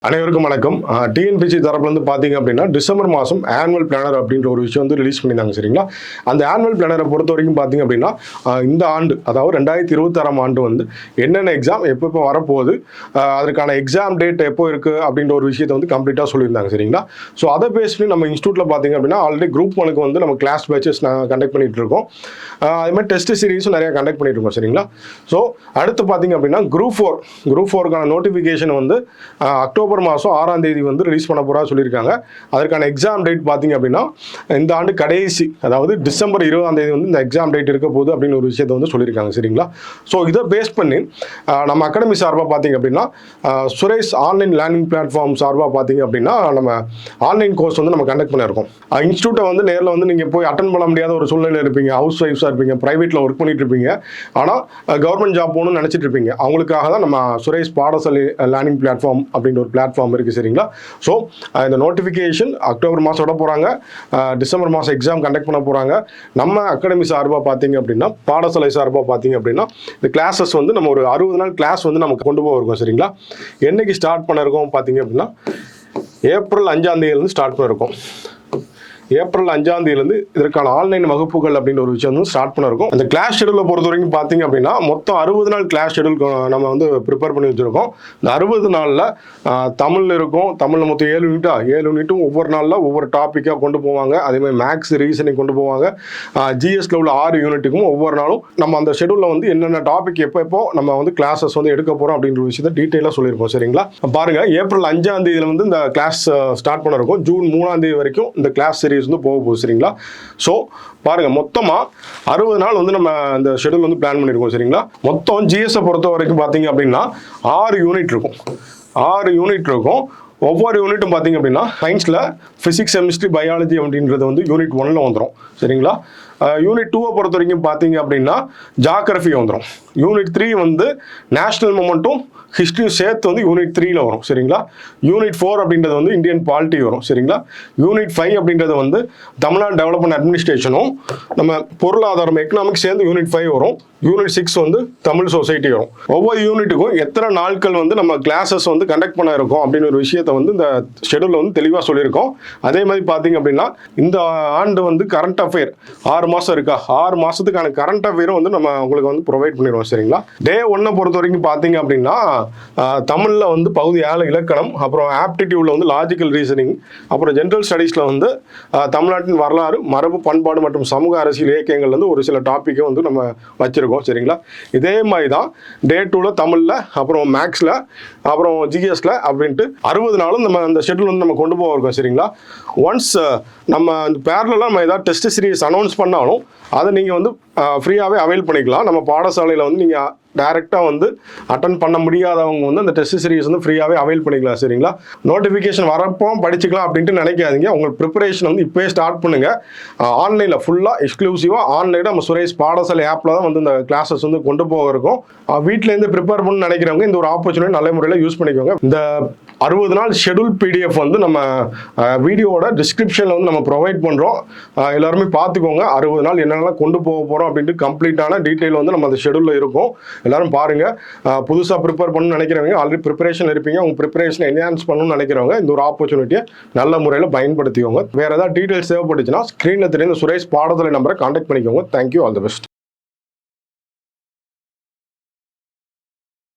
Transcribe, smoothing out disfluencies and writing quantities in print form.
அனைவருக்கும் வணக்கம். டிஎன்பிசி தரப்புலேருந்து பார்த்தீங்க அப்படின்னா டிசம்பர் மாதம் ஆனுவல் பிளானர் அப்படின்ற ஒரு விஷயம் வந்து ரிலீஸ் பண்ணியிருந்தாங்க. சரிங்களா, அந்த ஆனுவல் பிளானரை பொறுத்த வரைக்கும் பார்த்தீங்க அப்படின்னா இந்த ஆண்டு, அதாவது 2026 ஆண்டு வந்து என்னென்ன எக்ஸாம் எப்போ வரப்போகுது, அதற்கான எக்ஸாம் டேட் எப்போ இருக்குது அப்படின்ற ஒரு விஷயத்தை வந்து கம்ப்ளீட்டாக சொல்லியிருந்தாங்க. சரிங்களா, ஸோ அதை பேஸ் பண்ணி நம்ம இன்ஸ்டியூட்டில் பார்த்தீங்க அப்படின்னா ஆல்ரெடி குரூப் 1க்கு வந்து நம்ம கிளாஸ் பேச்சஸ் நாங்கள் கண்டக்ட் பண்ணிட்டு இருக்கோம். அது மாதிரி டெஸ்ட் சீரீஸும் நிறையா கண்டக்ட் பண்ணிட்டு இருக்கோம். சரிங்களா, ஸோ அடுத்து பார்த்தீங்க அப்படின்னா குரூப் 4க்கான நோட்டிஃபிகேஷன் வந்து அக்டோபர் மாதம் 6ஆம் தேதி வந்து ரிலீஸ் பண்ண போகிறா சொல்லியிருக்காங்க. அதற்கான எக்ஸாம் டேட் பார்த்தீங்க அப்படின்னா இந்த ஆண்டு கடைசி, அதாவது டிசம்பர் 20ஆம் தேதி வந்து இந்த எக்ஸாம் டேட் இருக்க போகுது அப்படின்னு ஒரு விஷயத்தை வந்து சொல்லியிருக்காங்க. சரிங்களா, ஸோ இதை பேஸ் பண்ணி நம்ம அகாடமி சார்பாக பார்த்தீங்க அப்படின்னா சுரேஷ் ஆன்லைன் லேர்னிங் பிளாட்ஃபார்ம் சார்பாக பார்த்தீங்க அப்படின்னா நம்ம ஆன்லைன் கோர்ஸ் வந்து நம்ம கண்டக்ட் பண்ணியிருக்கோம். இன்ஸ்டியூட்டை வந்து நேரில் வந்து நீங்கள் போய் அட்டன் பண்ண முடியாத ஒரு சூழ்நிலை இருப்பீங்க, ஹவுஸ் ஒய்ஃப்ஸாக இருப்பீங்க, ப்ரைவேட்டில் ஒர்க் பண்ணிட்டு இருப்பீங்க, ஆனால் கவர்மெண்ட் ஜாப் போகணும்னு நினச்சிட்டு இருப்பீங்க. அவங்களுக்காக தான் நம்ம சுரேஷ் பாடசாலை லேர்னிங் பிளாட்ஃபார்ம் அப்படின்ற ஒரு பிளாட்ஃபார்ம் இருக்குது. சரிங்களா, ஸோ இந்த நோட்டிஃபிகேஷன் அக்டோபர் மாதம் விட போகிறாங்க, டிசம்பர் மாதம் எக்ஸாம் கண்டக்ட் பண்ண போகிறாங்க. நம்ம அகாடமி சார்பாக பார்த்தீங்க அப்படின்னா பாடசாலை சார்பாக பார்த்தீங்க அப்படின்னா இந்த கிளாஸஸ் வந்து நம்ம ஒரு 60 நாள் கிளாஸ் வந்து நமக்கு கொண்டு போயிருக்கோம். சரிங்களா, என்னைக்கு ஸ்டார்ட் பண்ணிருக்கோம் பார்த்தீங்க அப்படின்னா ஏப்ரல் 5ஆம் தேதியிலேருந்து ஸ்டார்ட் பண்ணிருக்கோம். ஏப்ரல் 5ஆம் தேதியிலேருந்து இதற்கான ஆன்லைன் வகுப்புகள் அப்படின்ற ஒரு விஷயம் வந்து ஸ்டார்ட் பண்ணிருக்கோம். அந்த கிளாஸ் ஷெடியூலை பொறுத்த வரைக்கும் பார்த்தீங்க அப்படின்னா மொத்தம் 60 நாள் கிளாஸ் ஷெடியூல் நம்ம வந்து ப்ரிப்பேர் பண்ணி வச்சுருக்கோம். இந்த 60 நாளில் தமிழ் இருக்கும், தமிழில் மொத்தம் 7 யூனிட்டும் ஒவ்வொரு நாளில் ஒவ்வொரு டாப்பிக்காக கொண்டு போவாங்க. அதேமாதிரி மேக்ஸ் ரீசனிங் கொண்டு போவாங்க. ஜிஎஸ்ல உள்ள 6 யூனிட்டுக்கும் ஒவ்வொரு நாளும் நம்ம அந்த ஷெடியூலில் வந்து என்னென்ன டாபிக் எப்போ நம்ம வந்து கிளாஸஸ் வந்து எடுக்க போகிறோம் அப்படின்ற விஷயத்தை டீட்டெயிலாக சொல்லியிருப்போம். சரிங்களா, பாருங்கள், ஏப்ரல் 5ஆம் தேதியில் வந்து இந்த கிளாஸ் ஸ்டார்ட் பண்ணிருக்கோம். ஜூன் 3ஆம் தேதி வரைக்கும் இந்த கிளாஸ் சீரிஸ் வந்து போக போகுது. சரிங்களா, ஸோ பாருங்க, மொத்தமா 60 நாள் வந்து நம்ம இந்த ஷெடியூல் வந்து பிளான் பண்ணிருக்கோம். சரிங்களா, மொத்தம் ஜிஎஸ் பொறுத்த வரைக்கும் பார்த்தீங்க அப்படின்னா 6 யூனிட் இருக்கும். ஒவ்வொரு யூனிட்டும் பார்த்தீங்க அப்படின்னா சயின்ஸில் ஃபிசிக்ஸ், கெமிஸ்ட்ரி, பயாலஜி அப்படின்றது வந்து யூனிட் 1ல் வந்துடும். சரிங்களா, யூனிட் 2 பொறுத்த வரைக்கும் பார்த்தீங்க அப்படின்னா ஜாகிரஃபி வந்துடும். யூனிட் 3 வந்து நேஷனல் மூமெண்ட்டும் ஹிஸ்ட்ரியும் சேர்த்து வந்து யூனிட் 3ல் வரும். சரிங்களா, யூனிட் 4 அப்படின்றது வந்து இந்தியன் பாலிட்டி வரும். சரிங்களா, யூனிட் 5 அப்படின்றது வந்து தமிழ்நாடு டெவலப்மெண்ட் அட்மினிஸ்ட்ரேஷனும் நம்ம பொருளாதாரம் எக்கனாமிக்ஸ் சேர்ந்து யூனிட் 5 வரும். யூனிட் 6 வந்து தமிழ் சொசைட்டி வரும். ஒவ்வொரு யூனிட்டுக்கும் எத்தனை நாட்கள் வந்து நம்ம கிளாஸஸ் வந்து கண்டக்ட் பண்ண இருக்கோம் அப்படின்னு ஒரு விஷயத்தை வந்து இந்த ஷெடியூலில் வந்து தெளிவாக சொல்லியிருக்கோம். அதே மாதிரி பார்த்தீங்க அப்படின்னா இந்த ஆண்டு வந்து கரண்ட் அஃபேர் 6 மாதம் இருக்கா, 6 மாதத்துக்கான கரண்ட் அஃபேரும் வந்து நம்ம உங்களுக்கு வந்து ப்ரொவைட் பண்ணிடுவோம். சரிங்களா, டே 1 பொறுத்த வரைக்கும் பார்த்தீங்க அப்படின்னா தமிழில் வந்து பகுதி 7 இலக்கணம், அப்புறம் ஆப்டிடியூடில் வந்து லாஜிக்கல் ரீசனிங், அப்புறம் ஜென்ரல் ஸ்டடீஸில் வந்து தமிழ்நாட்டின் வரலாறு, மரபு, பண்பாடு மற்றும் சமூக அரசியல் இயக்கங்கள் வந்து ஒரு சில டாப்பிக்கை வந்து நம்ம வச்சிருக்கோம். சரிங்களா, இதே மாதிரி தான் டே 2ல தமிழில், அப்புறம் மேக்ஸில், அப்புறம் ஜிஎஸ்ல அப்படின்ட்டு 60 நாளும் நம்ம அந்த ஷெட்யூல் வந்து நம்ம கொண்டு போவோம். சரிங்களா, ஒன்ஸ் நம்ம அந்த பேரலாக நம்ம ஏதாவது டெஸ்ட் சீரிஸ் அனௌன்ஸ் பண்ணாலும் அதை நீங்கள் வந்து ஃப்ரீயாகவே அவைல் பண்ணிக்கலாம். நம்ம பாடசாலையில் வந்து நீங்கள் டைரெக்டாக வந்து அட்டன் பண்ண முடியாதவங்க வந்து அந்த டெஸ்ட் சீரிஸ் வந்து ஃப்ரீயாகவே அவைல் பண்ணிக்கலாம். சரிங்களா, நோட்டிஃபிகேஷன் வரப்போ படிச்சுக்கலாம் அப்படின்ட்டு நினைக்காதீங்க. உங்களுக்கு ப்ரிப்பரேஷன் வந்து இப்போயே ஸ்டார்ட் பண்ணுங்கள். ஆன்லைனில் ஃபுல்லாக எக்ஸ்க்ளூசிவாக ஆன்லைனில் நம்ம சுரேஷ் பாடசாலை ஆப்பில் தான் வந்து இந்த கிளாஸஸ் வந்து கொண்டு போக இருக்கும். வீட்டிலேருந்து ப்ரிப்பேர் பண்ணு நினைக்கிறவங்க இந்த ஒரு ஆப்பர்ச்சுனிட்டி நல்ல முறையில் யூஸ் பண்ணிக்கோங்க. இந்த 60 நாள் ஷெடியூல் பிடிஎஃப் வந்து நம்ம வீடியோவோட டிஸ்கிரிப்ஷனில் வந்து நம்ம ப்ரொவைட் பண்ணுறோம். எல்லாருமே பார்த்துக்கோங்க. 60 நாள் என்னென்னலாம் கொண்டு போக போகிறோம் அப்படின்ட்டு கம்ப்ளீட்டான டீட்டெயில் வந்து நம்ம அந்த ஷெடியூலில் இருக்கும். எல்லாரும் பாருங்க. புதுசாக ப்ரிப்பேர் பண்ணணும்னு நினைக்கிறவங்க, ஆல்ரெடி ப்ரிப்பரேஷன் இருப்பீங்க, உங்கள் ப்ரிப்பரேஷன் என்ஹான்ஸ் பண்ணணும்னு நினைக்கிறவங்க இந்த ஒரு ஆப்பர்ச்சுனிட்டியை நல்ல முறையில் பயன்படுத்திக்கோங்க. வேறு ஏதாவது டீட்டெயில்ஸ் தேவைப்பட்டுச்சுன்னா ஸ்க்ரீனில் தெரியும் சுரேஷ் பாடசாலை நம்பரை கான்டாக்ட் பண்ணிக்கோங்க. Thank you, all the best.